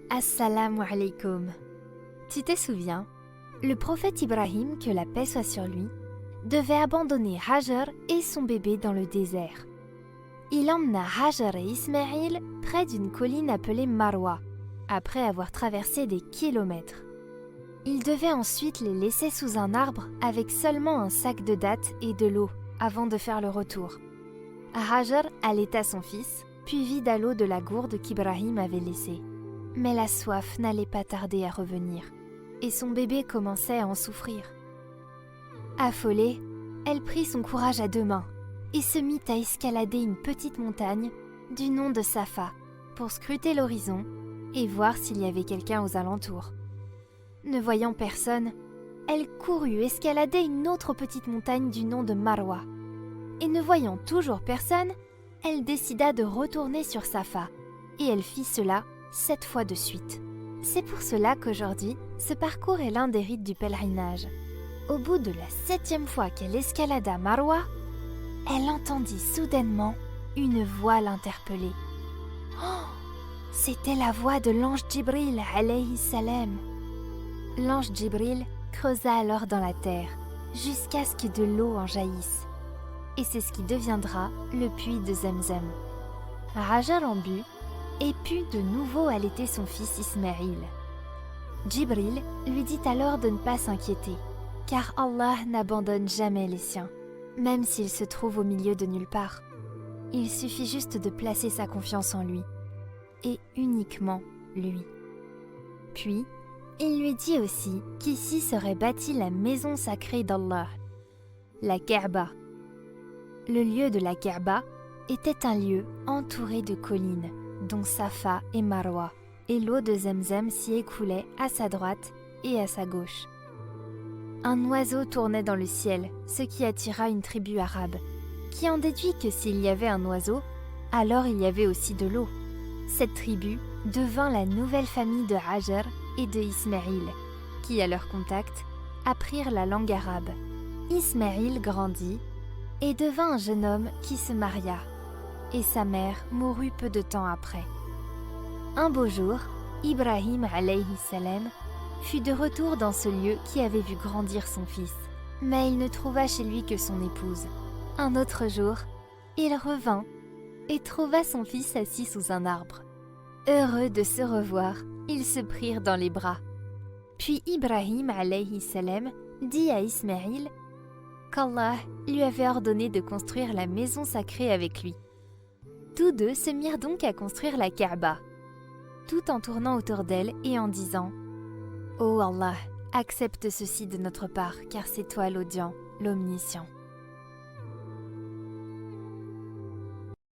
Assalamu alaikum. Tu te souviens, le prophète Ibrahim, que la paix soit sur lui, devait abandonner Hajar et son bébé dans le désert. Il emmena Hajar et Ismaïl près d'une colline appelée Marwa, après avoir traversé des kilomètres. Il devait ensuite les laisser sous un arbre avec seulement un sac de dattes et de l'eau avant de faire le retour. Hajar allaita son fils, puis vida l'eau de la gourde qu'Ibrahim avait laissée. Mais la soif n'allait pas tarder à revenir, et son bébé commençait à en souffrir. Affolée, elle prit son courage à deux mains et se mit à escalader une petite montagne du nom de Safa pour scruter l'horizon et voir s'il y avait quelqu'un aux alentours. Ne voyant personne, elle courut escalader une autre petite montagne du nom de Marwa. Et ne voyant toujours personne, elle décida de retourner sur Safa, et elle fit cela 7 fois de suite. C'est pour cela qu'aujourd'hui, ce parcours est l'un des rites du pèlerinage. Au bout de la 7e fois qu'elle escalada Marwa, elle entendit soudainement une voix l'interpeller. Oh, c'était la voix de l'ange Djibril alayhi salam. L'ange Djibril creusa alors dans la terre, jusqu'à ce que de l'eau en jaillisse. Et c'est ce qui deviendra le puits de Zemzem. Hajar en but et put de nouveau allaiter son fils Ismaïl. Djibril lui dit alors de ne pas s'inquiéter, car Allah n'abandonne jamais les siens, même s'il se trouve au milieu de nulle part. Il suffit juste de placer sa confiance en lui, et uniquement lui. Puis, il lui dit aussi qu'ici serait bâtie la maison sacrée d'Allah, la Kaaba. Le lieu de la Kaaba était un lieu entouré de collines, dont Safa et Marwa, et l'eau de Zemzem s'y écoulait à sa droite et à sa gauche. Un oiseau tournait dans le ciel, ce qui attira une tribu arabe, qui en déduit que s'il y avait un oiseau, alors il y avait aussi de l'eau. Cette tribu devint la nouvelle famille de Hajar et de Ismaïl, qui à leur contact apprirent la langue arabe. Ismaïl grandit et devint un jeune homme qui se maria, et sa mère mourut peu de temps après. Un beau jour, Ibrahim alayhi salam fut de retour dans ce lieu qui avait vu grandir son fils, mais il ne trouva chez lui que son épouse. Un autre jour, il revint et trouva son fils assis sous un arbre. Heureux de se revoir, ils se prirent dans les bras. Puis Ibrahim alayhi salam dit à Ismaïl qu'Allah lui avait ordonné de construire la maison sacrée avec lui. Tous deux se mirent donc à construire la Kaaba, tout en tournant autour d'elle et en disant « Oh Allah, accepte ceci de notre part, car c'est toi l'audient, l'omniscient. »